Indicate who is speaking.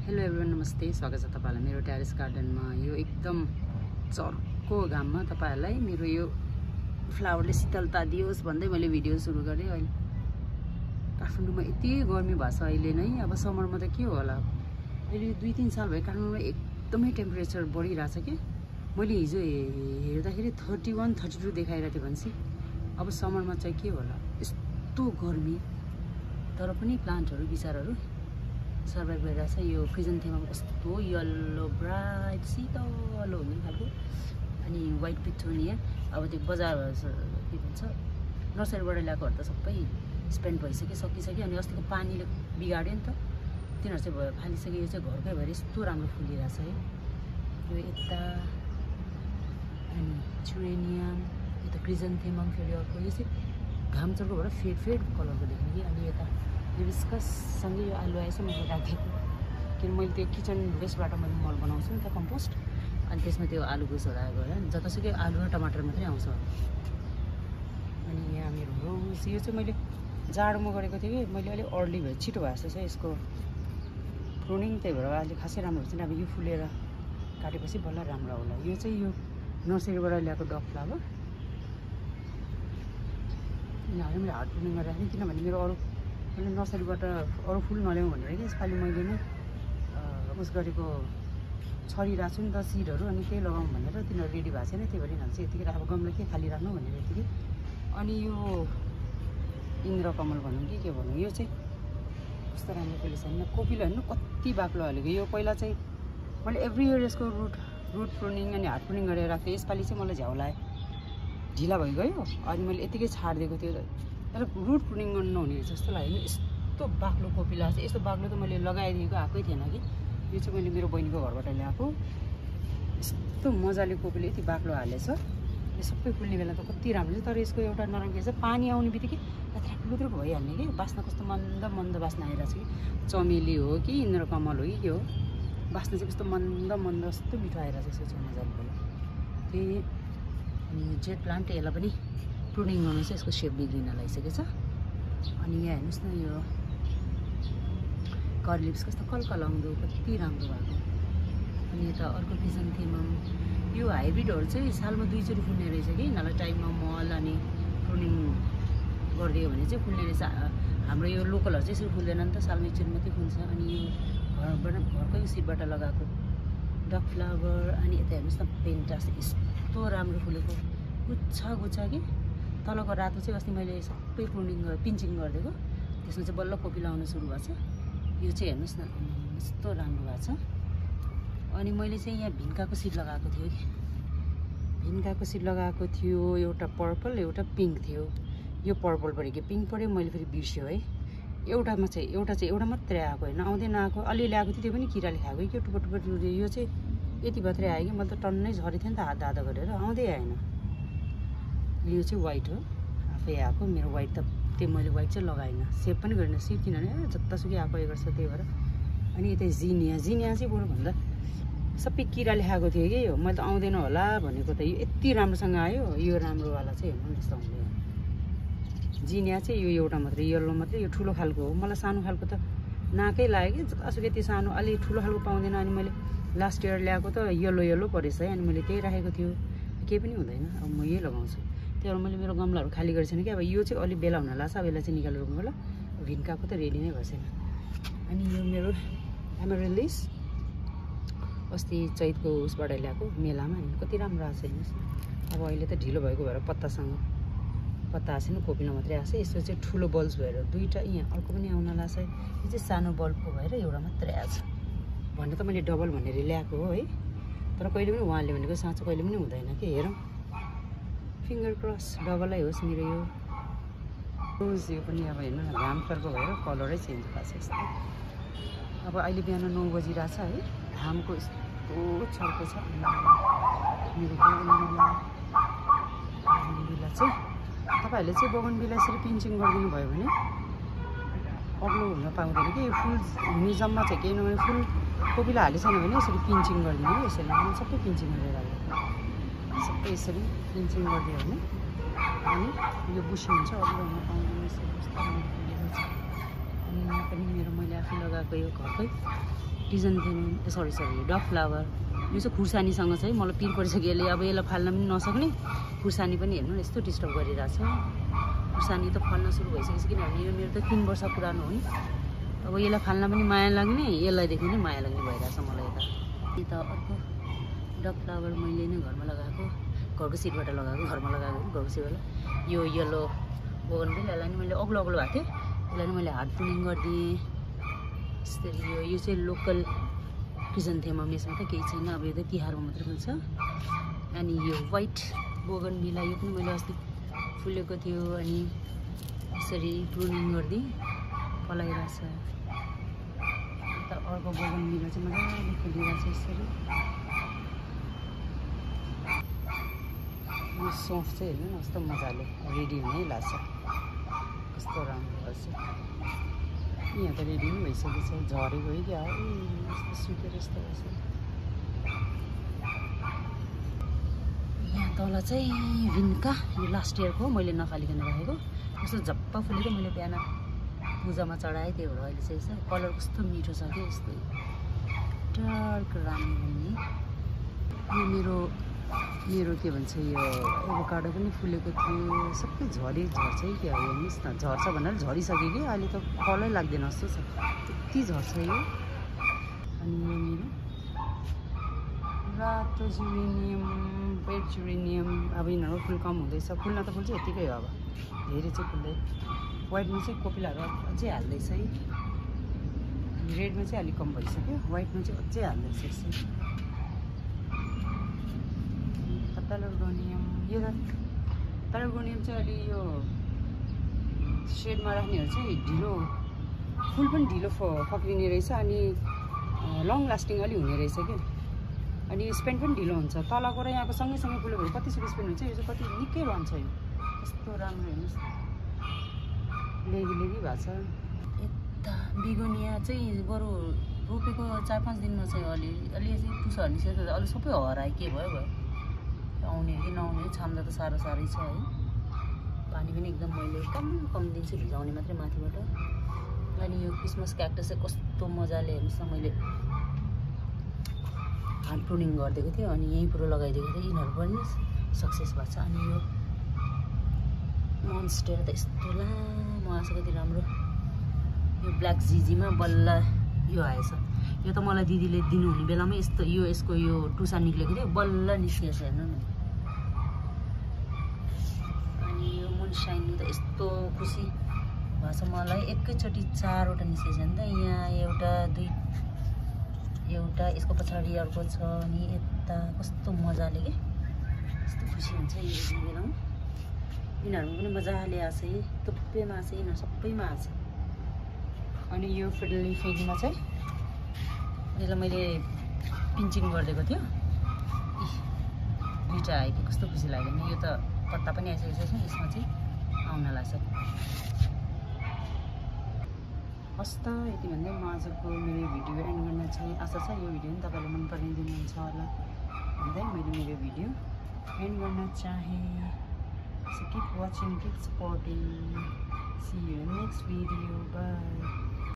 Speaker 1: Hello everyone, नमस्ते। स्वागत छ तपाईहरुलाई मेरो टेरेस गार्डनमा। यो एकदम चर्को घाममा तपाईहरुलाई मेरो यो फ्लावरले शीतलता दियोस् भन्दै मैले भिडियो सुरु गरेँ। अहिले काठमाडौँमा यति गर्मी भएको छ अहिले नै। अब समरमा त के होला, अहिले 2-3 साल भयो काठमाडौँमा एकदमै टेम्परेचर बढिरहेछ के। मैले हिजो हेर्दाखेरि 31-32 देखाइरहेको थियो भनेपछि अब समरमा चाहिँ के होला, यस्तो गर्मी। तर पनि प्लान्टहरु बिचारहरु सर्भाइभ गरिरहेछ। यो क्रिजन्थेमम कस्तो येलो ब्राइट शीतल हुने खालको, अनि व्हाइट पिटोनिया अब त्यो बजार के भन्छ नर्सरीबाट ल्याएकोहरू त सबै स्पेन्ड भइसक्यो, सकिसक्यो। अनि अस्तिको पानीले बिगाड्यो नि त, तिनीहरू चाहिँ भयो फालिसक्यो। यो चाहिँ घरकै भएर यस्तो राम्रो फुलिरहेछ है। यो यता अनि जुरेनियम, यता क्रिजन्थेमम फेरि अर्को, यो चाहिँ घाम चर्को भएर फेड कलरको देख्ने कि। अनि यता हिबिस्कससँगै यो आलु आएछ, मैले राखिदिएको किन मैले त्यो किचन वेस्टबाट मैले मल बनाउँछु नि त, कम्पोस्ट। अनि त्यसमा त्यो आलु गुसहरू आएको होइन, जतासुकै आलु र टमाटर मात्रै आउँछ। अनि यहाँ मेरो रोज, यो चाहिँ मैले जाडोमा गरेको थिएँ कि, मैले अलिक अर्ली भयो, छिटो भयो जस्तो छ यसको प्रुनिङ, त्यही भएर अहिले खासै राम्रो हुन्छ नि। अब यो फुलेर काटेपछि बल्ल राम्रो होला। यो चाहिँ यो नर्सरीबाट ल्याएको डग फ्लावर, यिनीहरू मैले हार्ड प्रुनिङ गरेर राखेँ किनभने मेरो मैले नर्सरीबाट अरू फुल नल्याउँ भनेर कि यसपालि मैले नै उस गरेको छरिरहेको छु नि त सिडहरू। अनि केही लगाउँ भनेर तिनीहरू रेडी भएको छैन, त्यही भएर यिनीहरू चाहिँ यतिकै अब गमला के खाली राख्नु भनेर यतिकै। अनि यो इन्द्रकमल भनौँ कि के भनौँ, यो चाहिँ कस्तो राम्रो फुलेछ होइन। कोपिलो हेर्नु कति बाक्लो हालेको। यो पहिला चाहिँ मैले एभ्री इयर यसको रुट प्रुनिङ अनि हार्ड प्रुनिङ गरेर राख्थेँ। यसपालि चाहिँ मलाई झ्याउ लाग्यो, ढिला भइगयो। अनि मैले यतिकै छाडिदिएको थियो, तर रुट प्रुनिङ गर्नु नहुने जस्तो लाग्यो। यस्तो बाक्लो कोपिला चाहिँ, यस्तो बाक्लो त मैले लगाइदिएको आएकै थिएन कि। यो चाहिँ मैले मेरो बहिनीको घरबाट ल्याएको। यस्तो मजाले कोपिलो यति बाक्लो हालेछ। यो सबै फुल्ने बेला त कति राम्रो छ। तर यसको एउटा नराम्रो के छ, पानी आउने बित्तिकै लुद्रुक भइहाल्ने कि। बास्ना कस्तो मन्द बास्ना आइरहेछ कि। चमेली हो कि इन्द्रकमल हो कि के हो, बास्ना चाहिँ कस्तो मन्द कस्तो मिठो आइरहेछ यसको चाहिँ मजाले भयो। त्यही अनि जेट प्लान्ट, यसलाई पनि प्रुनिङ गर्नु चाहिँ यसको सेप बिग्रिन लागिसकेको छ। अनि यहाँ हेर्नुहोस् न, यो कर्लिप्स कस्तो कलकलाउँदो, कति राम्रो भएको। अनि यता अर्को क्रिजन्थेमम, यो हाइब्रिडहरू चाहिँ सालमा 2 चोटि फुल्ने रहेछ कि। यिनीहरूलाई टाइममा मल अनि प्रुनिङ गरिदियो भने चाहिँ फुल्ने रहेछ। हाम्रो यो लोकलहरू चाहिँ यसरी फुल्दैन नि त, सालमा 1 चोटि मात्रै फुल्छ। अनि यो घरकै सिडबाट लगाएको डग फ्लावर। अनि यता हेर्नुहोस् न, पेन्टास यस्तो राम्रो फुलेको गुच्छा कि। तलको रातो चाहिँ अस्ति मैले सबै पिन्चिङ गरिदिएको, त्यसमा चाहिँ बल्ल कोपिला आउन सुरु भएको छ। यो चाहिँ हेर्नुहोस् न यस्तो राम्रो भएको छ। अनि मैले चाहिँ यहाँ भिन्काको सिड लगाएको थियो कि, भिन्काको सिड लगाएको थियो। एउटा पर्पल एउटा पिङ्क थियो। यो पर्पल पऱ्यो कि पिङ्क पऱ्यो, मैले फेरि बिर्स्यो है। एउटा मात्रै आएको होइन, आउँदैन आएको। अलि ल्याएको थियो, त्यो पनि किराले खाएको कि टुप्पो यो चाहिँ यति मात्रै आयो कि। मैले त टन्नै झरेको थिएँ नि त, आधा गरेर आउँदै आएन। यो चाहिँ व्हाइट हो, आफै आएको। मेरो व्हाइट त त्यो मैले व्हाइट चाहिँ लगाइनँ, सेभ पनि गरिनँ सिड, किनभने जतासुकै आएको यो गर्छ, त्यही भएर। अनि यता जिनिया चाहिँ बरुभन्दा सबै किराले खाएको थियो कि। यो मैले त आउँदैन होला भनेको त, यो यति राम्रोसँग आयो। यो राम्रोवाला चाहिँ हेर्नु त्यस्तो आउँदैन। जिनिया चाहिँ यो एउटा मात्रै, येल्लो मात्रै, यो ठुलो खालको हो। मलाई सानो खालको त नाकै लाग्यो कि, जतासुकै त्यो सानो अलि ठुलो खालको पाउँदैन। अनि मैले लास्ट इयर ल्याएको त येल्लो परेछ है। अनि मैले त्यही राखेको थियो, केही पनि हुँदैन। अब म यही लगाउँछु। त्यही भएर मैले मेरो गमलाहरू खाली गरेको छैन कि। अब यो चाहिँ अलि बेला हुन लाग्छ, अब यसलाई चाहिँ निकालेर रोप्नु होला। भिन्काको त रेडी नै भएको छैन। अनि यो मेरो एमरेलिस अस्ति चैतको उसबाट ल्याएको मेलामा, अनि कति राम्रो आएको छ हेर्नुहोस्। अब अहिले त ढिलो भएको भएर पत्ता आएको छैन, कोपिलो मात्रै आएको छ। यसो चाहिँ ठुलो बल्ब्स भएर दुईवटा, यहाँ अर्को पनि आउन लाग्छ। यो चाहिँ सानो बल्बको भएर एउटा मात्रै आएको छ। भन्नु त मैले डबल भनेर ल्याएको हो है, तर कहिले पनि उहाँले भनेको साँचो कहिले पनि हुँदैन कि। हेरौँ, फिङ्गर क्रस डबलै होस् मेरो यो रोज। यो पनि अब हेर्नु न, घाम चर्को भएर कलरै चेन्ज भएको छ यस्तो। अब अहिले बिहान 9 बजिरहेछ है, घामको यस्तो चर्को छ। मेरो बगनविला चाहिँ तपाईँहरूले चाहिँ बगनविला यसरी पिन्चिङ गरिदिनु भयो भने अग्लो हुन पाउँदैन कि। यो फुल हुने जम्मा चाहिँ केही नभने फुल कोपिला हाले छैन भने यसरी पिन्चिङ गरिदिनु कि। यसरी मैले सबै पिन्चिङ गरेर राखेको, सबै यसरी पिन्चिङ गरिदियो भने अनि यो बुसी हुन्छ, अग्लो हुन पाउँदैन। यसरी कस्तो राम्रो फुलेको छ। अनि यहाँ पनि मेरो मैले आफै लगाएको यो घरकै क्रिजन्थेमम सरी डग फ्लावर यो चाहिँ खुर्सानीसँग चाहिँ मलाई पिर परिसक्यो यसले अब यसलाई फाल्न पनि नसक्ने खुर्सानी पनि हेर्नु यस्तो डिस्टर्ब गरिरहेछ खुर्सानी त फल्न सुरु भइसकेछ किनभने यो मेरो त 3 वर्ष पुरानो हो नि अब यसलाई फाल्न पनि माया लाग्ने यसलाई देख्नु नि माया लाग्ने भइरहेछ मलाई यता अर्को डग फ्लावर मैले नै घरमा लगाएको घरको सिटबाट लगाएको घरमा लगाएको घरको सिटबाट यो येलो बोगनभिल यसलाई नि मैले अग्लो भएको थियो यसलाई नि मैले हार्ड प्रुनिङ गरिदिएँ यसरी यो चाहिँ लोकल क्रिजन्थेमम यसमा त केही छैन अब यो त तिहारमा मात्रै फुल्छ अनि यो व्हाइट बोगनभिला यो पनि मैले अस्ति फुलेको थियो अनि यसरी प्रुनिङ गरिदिएँ फलाइरहेछ अर्को बोगनभिला चाहिँ मजाले फुलिरहेछ यसरी यो सोफ चाहिँ हेर्नु न कस्तो मजाले रेडी हुनै लाग्छ कस्तो राम्रो लाग्छ यहाँ त रेडी पनि भइसकेको छ झरेको है क्या यस्तो सुकेर यस्तो रहेछ यहाँ तल चाहिँ भिन्का यो लास्ट इयरको मैले नखालिकन राखेको कस्तो झप्प फुलेको मैले बिहान पूजामा चढाएँ त्यही भएर अहिले चाहिँ यसो कलर कस्तो मिठो छ क्या यस्तो डार्क रानी भन्ने यो मेरो के भन्छ यो एभोकाडो पनि फुलेको थियो सबै झर्छ है क्या हेर्नुहोस् न झर्छ भनेर झरिसक्यो कि अहिले त फलै लाग्दैन जस्तो छ त्यति झर्छ यो अनि यो मेरो रातो जुरेनियम रेड जुरेनियम अब यिनीहरू फुल कम हुँदैछ फुल्न त फुल चाहिँ यतिकै हो अब धेरै चाहिँ फुल्दै व्हाइटमा चाहिँ कोपिलाहरू अझै हाल्दैछ है रेडमा चाहिँ अलिक कम भइसक्यो व्हाइटमा चाहिँ अझै हाल्दैछ यसरी पेलार्गोनियम यो त पेलार्गोनियम चाहिँ अलि यो सेडमा राख्नेहरू चाहिँ ढिलो फुल पनि ढिलो फक्रिने रहेछ अनि लङ लास्टिङ अलि हुने रहेछ क्या अनि स्पेन्ड पनि ढिलो हुन्छ तलको र यहाँको सँगै फुल्यो भने कति स्पेन्ड हुन्छ यो चाहिँ कति निकै रहन्छ यो कस्तो राम्रो हेर्नुहोस् लेगी भएको छ यता बिगोनिया चाहिँ बरु रोपेको 4-5 दिनमा चाहिँ अलि चाहिँ टुसा निस्केको अलि सबै हरायो के भयो आउने कि नआउने छाम्दा त साह्रै छ है पानी पनि एकदम मैले कम दिन चाहिँ भिजाउने मात्रै माथिबाट अनि यो क्रिसमस क्याक्टस चाहिँ कस्तो मजाले हेर्नुहोस् न मैले ह्यान्ड प्रुनिङ गरिदिएको थिएँ अनि यहीँ पुरो लगाइदिएको थिएँ यिनीहरू पनि सक्सेस भएको छ अनि यो मोन्स्टर त यस्तो लामो आएछ कति राम्रो यो ब्ल्याक जिजीमा बल्ल यो आएछ यो त मलाई दिदीले दिनुहुने बेलामै यस्तो यसको यो टुसा निक्लेको थियो बल्ल निस्केछ हेर्नु न अनि यो मुनसाइन त यस्तो खुसी भएको छ मलाई एकैचोटि 4वटा निस्केछ नि त यहाँ एउटा यसको पछाडि अर्को छ अनि यता कस्तो मजाले के यस्तो खुसी हुन्छ यो बेलामा यिनीहरूमा पनि मजाले आछ है थुप्पैमा आछ यिनीहरू सबैमा आछ अनि यो फिडली फिडमा चाहिँ यसलाई मैले पिन्चिङ गरिदिएको थियो दुईवटा आयो कि कस्तो खुसी लाग्यो नि यो त पत्ता पनि आइसकेको छ यसमा चाहिँ आउन लाग्छ हस् त यति भन्दै म आजको मेरो भिडियो एन्ड गर्न चाहिँ आशा छ यो भिडियो पनि तपाईँले मन पराइदिनुहुन्छ होला भन्दै मैले मेरो भिडियो एन्ड गर्न चाहेँ so keep watching keep supporting see you next video by